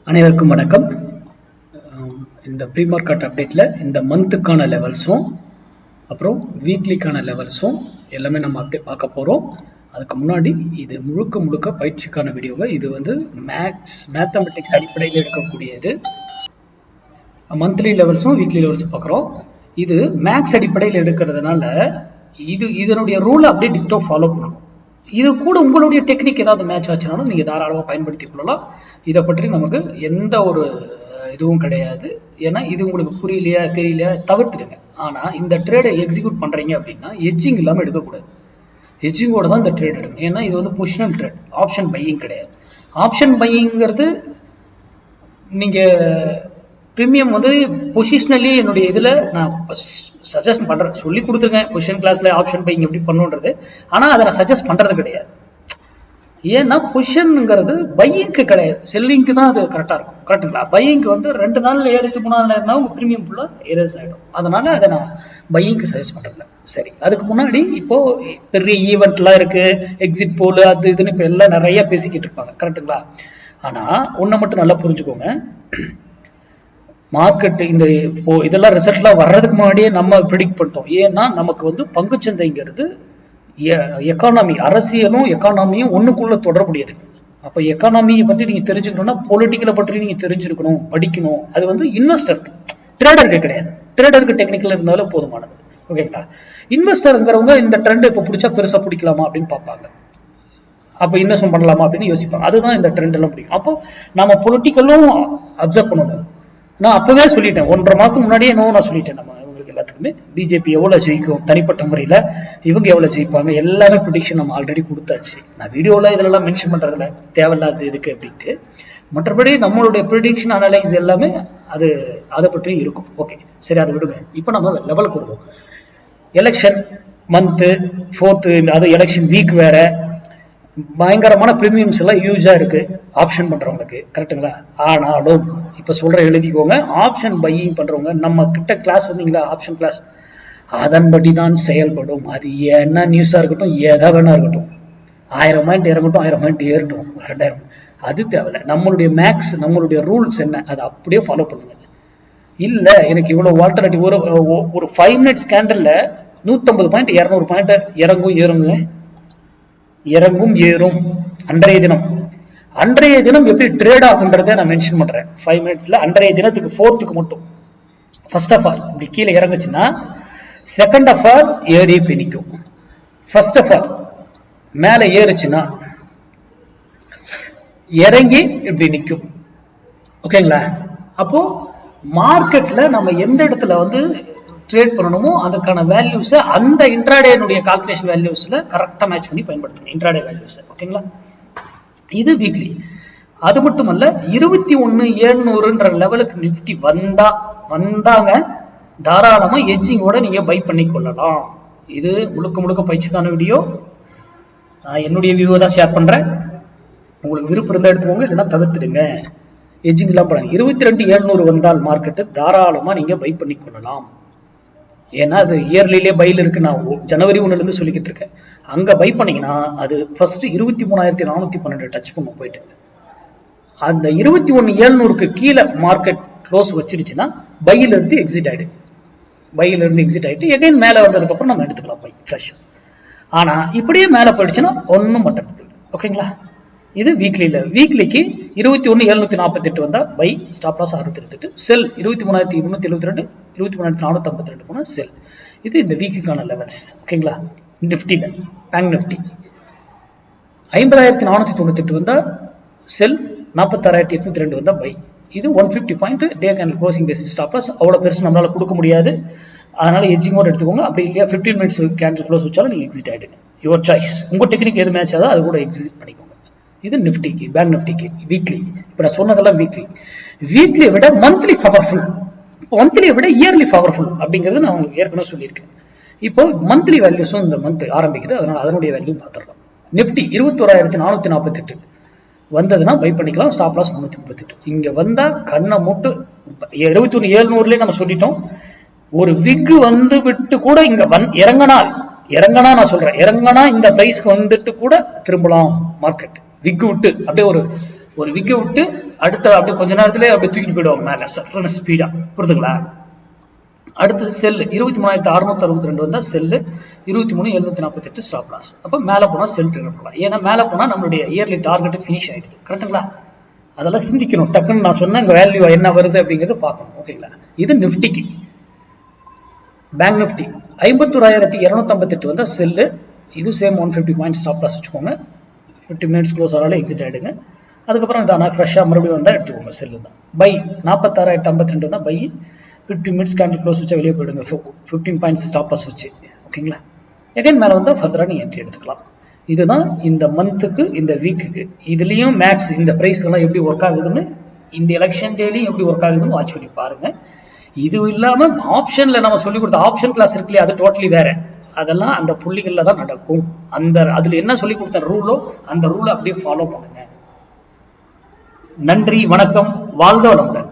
அனைவருக்கும் வணக்கம். இந்த ப்ரீ மார்க்கெட் அப்டேட்டில் இந்த மந்த்துக்கான லெவல்ஸும் அப்புறம் வீக்லிக்கான லெவல்ஸும் எல்லாமே நம்ம அப்டேட் பார்க்க போகிறோம். அதுக்கு முன்னாடி இது முழுக்க பயிற்சிக்கான வீடியோவை. இது மேத்தமெட்டிக்ஸ் அடிப்படையில் எடுக்கக்கூடியது. மந்த்லி லெவல்ஸும் வீக்லி லெவல்ஸும் பார்க்குறோம். இது மேக்ஸ் அடிப்படையில் எடுக்கிறதுனால இதனுடைய ரூலை அப்படியே டிக்டோ ஃபாலோ பண்ணணும். இது கூட உங்களுடைய டெக்னிக் ஏதாவது மேட்ச் ஆச்சுனாலும் நீங்கள் தாராளமாக பயன்படுத்தி கொள்ளலாம். இதை பற்றி நமக்கு எந்த ஒரு இதுவும் கிடையாது. ஏன்னா இது உங்களுக்கு புரியலையா தெரியலையா தவிர்த்துடுங்க. ஆனால் இந்த ட்ரேடை எக்ஸிக்யூட் பண்ணுறீங்க அப்படின்னா எட்ஜிங் இல்லாமல் எடுக்கக்கூடாது. எட்ஜிங்கோட தான் இந்த ட்ரேட் எடுக்கணும். ஏன்னா இது வந்து பொசிஷனல் ட்ரேட், ஆப்ஷன் பையிங் கிடையாது. ஆப்ஷன் பையிங்கிறது நீங்கள் ப்ரீமியம் வந்து பொசிஷனலி என்னுடைய இதில் நான் சஜஸ்ட் பண்ணுறேன், சொல்லி கொடுத்துருக்கேன் பொசிஷன் கிளாஸில் ஆப்ஷன் பையிங் எப்படி பண்ணுன்றது. ஆனால் அதை நான் சஜஸ்ட் பண்ணுறது கிடையாது. ஏன்னா பொசிஷனுங்கிறது பையிங்க்கு கிடையாது, செல்லிங்க்கு தான் அது கரெக்டாக இருக்கும். கரெக்டுங்களா? பையிங்க்கு வந்து 2 நாள் ஏறிட்டு 3 நாள் ஏறினா உங்கள் ப்ரீமியம் ஃபுல்லாக ஏரஸ் ஆகிடும். அதனால அதை நான் பையிங்க்கு சஜஸ்ட் பண்ணுறதில்ல. சரி, அதுக்கு முன்னாடி இப்போது பெரிய ஈவெண்ட்லாம் இருக்குது, எக்ஸிட் போல் அது இதுன்னு இப்போ எல்லாம் நிறைய பேசிக்கிட்டு இருப்பாங்க. கரெக்டுங்களா? ஆனால் ஒன்றை மட்டும் நல்லா புரிஞ்சுக்கோங்க. மார்க்கெட் இதெல்லாம் ரிசல்ட்லாம் வர்றதுக்கு முன்னாடியே நம்ம ப்ரிடிக்ட் பண்ணிட்டோம். ஏன்னா நமக்கு வந்து பங்குச்சந்தைங்கிறது எக்கானமி, அரசியலும் எக்கானமியும் ஒன்றுக்குள்ள தொடர்புடையது. அப்போ எக்கானமியை பற்றி நீங்கள் தெரிஞ்சுக்கணும்னா பொலிட்டிக்கலை பற்றி நீங்கள் தெரிஞ்சிருக்கணும், படிக்கணும். அது வந்து இன்வெஸ்டருக்கு, ட்ரேடருக்கு கிடையாது. ட்ரேடருக்கு டெக்னிக்கல் இருந்தாலும் போதுமானது. ஓகேங்களா? இன்வெஸ்டருங்கிறவங்க இந்த ட்ரெண்ட் இப்போ பிடிச்சா பெருசாக பிடிக்கலாமா அப்படின்னு பார்ப்பாங்க. அப்போ இன்வெஸ்ட்மெண்ட் பண்ணலாமா அப்படின்னு யோசிப்பாங்க. அதுதான் இந்த ட்ரெண்ட் எல்லாம் பிடிக்கும். அப்போ நம்ம பொலிட்டிக்கலும் அப்சர்வ் பண்ணணும். நான் அப்பவே சொல்லிட்டேன், 1.5 மாதத்துக்கு முன்னாடியே நான் சொல்லிட்டேன். நம்ம இவங்களுக்கு எல்லாத்துக்குமே பிஜேபி எவ்வளோ ஜெயிக்கும் தனிப்பட்ட முறையில், இவங்க எவ்வளோ ஜெயிப்பாங்க, எல்லாமே ப்ரிடிக்ஷன் நம்ம ஆல்ரெடி கொடுத்தாச்சு. நான் வீடியோவில் இதெல்லாம் மென்ஷன் பண்ணுறதுல தேவையில்லாத இதுக்கு அப்படின்ட்டு. மற்றபடி நம்மளுடைய ப்ரிடிக்ஷன் அனலைஸ் எல்லாமே அதை பற்றி இருக்கும். ஓகே, சரி, அதை விடுங்க. இப்போ நம்ம லெவலுக்கு வருவோம். எலெக்ஷன் மந்த்து 4th, அது எலெக்ஷன் வீக் வேற, பயங்கரமான ப்ரீமியம்ஸ் எல்லாம் யூஸாக இருக்கு ஆப்ஷன் பண்றவங்களுக்கு. கரெக்டுங்களா? ஆனாலும் இப்ப சொல்ற எழுதிக்கோங்க, ஆப்ஷன் பையிங் பண்றவங்க நம்ம கிட்ட கிளாஸ் வந்தீங்களா, ஆப்ஷன் கிளாஸ், அதன்படி தான் செயல்படும். அது என்ன நியூஸா இருக்கட்டும், எதா வேணா இருக்கட்டும், 1000 பாயிண்ட் இறங்கட்டும், 1000 பாயிண்ட் ஏறட்டும், 2000, அது தேவையில்லை. நம்மளுடைய மேக்ஸ், நம்மளுடைய ரூல்ஸ் என்ன, அதை அப்படியே ஃபாலோ பண்ணுங்க. இல்ல எனக்கு இவ்வளவு ஆல்டர்னேட்டிவ், ஒரு 5 மினிட்ஸ் கேண்டல்ல 150 பாயிண்ட் 200 பாயிண்ட் இறங்கும் ஏறும். அன்றைய தினம் எப்படி ட்ரேட் ஆகுன்றதை நான் மென்ஷன் பண்றேன் 5 மினிட்ஸ்ல. அன்றைய தினத்துக்கு 4th மட்டும் ஃபர்ஸ்ட் ஆஃப் ஆல் இப்படி கீழே இறங்குச்சுன்னா, செகண்ட் ஆஃப் ஆல் ஏறி பிடிக்கும். ஃபர்ஸ்ட் ஆஃப் ஆல் மேல ஏறுச்சுன்னா இறங்கி இப்படி நிற்கும். ஓகேங்களா? அப்போ மார்க்கெட்ல நம்ம எந்த இடத்துல வந்து ட்ரேட் பண்ணணுமோ அதுக்கான வேல்யூஸை அந்த இன்ட்ராடேனுடைய கால்குலேஷன் வேல்யூஸ்ல கரெக்டாக மேட்ச் பண்ணி பயன்படுத்தணும், இன்ட்ராடே வேல்யூஸ். ஓகேங்களா? இது வீக்லி. அது மட்டுமல்ல, 21,700ன்ற லெவலுக்கு நிஃப்டி வந்தாங்க தாராளமா எட்ஜிங்கோட நீங்க பை பண்ணி கொள்ளலாம். இது முழுக்க பயிற்சிக்கான வீடியோ. நான் என்னுடைய வியூவை தான் ஷேர் பண்றேன். உங்களுக்கு விருப்பம் இருந்தா எடுத்துக்கோங்க, இல்லைன்னா தவிர்த்துடுங்க. எட்ஜிங் எல்லாம் பண்ணாங்க. 22,700 வந்தால் மார்க்கெட்டு தாராளமா நீங்க பை பண்ணி கொள்ளலாம். ஏன்னா அது இயர்லிலே பையில் இருக்கு. நான் ஜனவரி 1 சொல்லிக்கிட்டு இருக்கேன். அங்க பை பண்ணீங்கன்னா அது ஃபர்ஸ்ட் 23,412 டச் பண்ணும் போயிட்டு. அந்த 21,700க்கு கீழே மார்க்கெட் க்ளோஸ் வச்சிருச்சுன்னா பையில இருந்து எக்ஸிட் ஆயிட்டு எகைன் மேல வந்ததுக்கு அப்புறம் நம்ம எடுத்துக்கலாம் பை ஃப்ரெஷ். ஆனா இப்படியே மேல போயிடுச்சுன்னா ஒன்னும் பண்றதுக்கு. ஓகேங்களா? இது வீக்லியில். வீக்லிக்கு 21,748 வந்தா பை, ஸ்டாப் லாஸ் 628, செல் 23,372, 23,452 போனா செல். இது இந்த வீக்குக்கான லெவல்ஸ். ஓகேங்களா? நிஃப்டியில் பேங்க் நிஃப்டி 50,498 வந்தா செல், 46,802 வந்தா பை. இது 150 point day candle closing basis stop loss. அவ்வளோ பெருசு நம்மளால கொடுக்க முடியாது. அதனால எட்ஜிங்கோட எடுத்துக்கோங்க. அப்படி இல்லையா 15 மினிட்ஸ் கேண்டில் க்ளோஸ் வச்சாலும் நீங்க எக்ஸிட் ஆயிடுங்க. Your choice. உங்க டெக்னிக் எது மேட்ச் ஆகுதோ அது கூட எக்ஸிட் பண்ணிக்கோங்க. இது நிஃப்டிக்கு, பேங்க் நிஃப்டிக்கு வீக்லி. இப்போ நான் சொன்னதெல்லாம் வீக்லியை விட மந்த்லி பவர்ஃபுல், மந்த்லியை விட இயர்லி பவர்ஃபுல் அப்படிங்கிறது நான் உங்களுக்கு ஏற்கனவே சொல்லியிருக்கேன். இப்போ மந்த்லி வேல்யூஸும் இந்த மந்த் ஆரம்பிக்குது, அதனால அதனுடைய வேல்யூ பார்த்துடலாம். நிஃப்டி 21,448 வந்ததுன்னா பை பண்ணிக்கலாம். Stop loss 338. இங்க வந்தா கண்ணை மூட்டு 21,700 நம்ம சொல்லிட்டோம். ஒரு விக் வந்து விட்டு கூட இங்க இறங்கினா நான் சொல்றேன், இறங்கினா இந்த பிரைஸ்க்கு வந்துட்டு கூட திரும்பலாம் மார்க்கெட். விக்கு விட்டு அப்படியே ஒரு விக்கை விட்டு அடுத்த அப்படியே கொஞ்ச நேரத்துல அப்படியே தூக்கிட்டு போயிடுவாங்க மேல சட்டன ஸ்பீடா. புரியுதுங்களா? அடுத்து செல் 23,662 வந்தா செல்லு, 23,748 ஸ்டாப் லாஸ். அப்போ மேல போனா செல் ட்ரிகர் பண்ணலாம். ஏன்னா மேல போனா நம்மளுடைய இயர்லி டார்கெட் ஃபினிஷ் ஆயிடுது. கரெக்டுங்களா? அதெல்லாம் சிந்திக்கணும். டக்குன்னு நான் சொன்ன இங்க வேல்யூ என்ன வருது அப்படிங்கிறது பார்க்கணும். ஓகேங்களா? இது நிஃப்டிக்கு. பேங்க் நிஃப்டி 51,258 வந்தா செல்லு, இது சேம் 150 பாயிண்ட் ஸ்டாப் லாஸ் வச்சுக்கோங்க. 50 மினிட்ஸ் க்ளோஸ் ஆனாலும் எக்ஸிட் ஆயிடுங்க. அதுக்கப்புறம் இதான ஃப்ரெஷ்ஷாக மறுபடியும் வந்தால் எடுத்துக்கோங்க. செல்லு தான் பை. 46,052 தான் பை. 50 மினிட்ஸ் கேண்டில் க்ளோஸ் வச்சா வெளியே போயிடுங்க. 15 பாயிண்ட்ஸ் ஸ்டாப் லாஸ் வச்சு. ஓகேங்களா? எகைன் மேலே வந்தால் ஃபர்தராக நீங்கள் என்ட்ரி எடுத்துக்கலாம். இதுதான் இந்த மந்த்துக்கு இந்த வீக்குக்கு. இதுலேயும் மேக்ஸ் இந்த ப்ரைஸ்லாம் எப்படி ஒர்க் ஆகுதுன்னு இந்த எலெக்ஷன் டேலையும் எப்படி ஒர்க் ஆகுதுன்னு வாட்ச் பண்ணி பாருங்க. இது இல்லாமல் ஆப்ஷனில் நம்ம சொல்லி கொடுத்த ஆப்ஷன் கிளாஸ் இருக்கு இல்லையா, அது டோட்டலி வேற. அதெல்லாம் அந்த புள்ளிகளில் தான் நடக்கும். அதில் என்ன சொல்லி கொடுத்த ரூலோ அந்த ரூலை அப்படியே ஃபாலோ பண்ணுங்க. நன்றி, வணக்கம், வாழ்க வளமுடன்.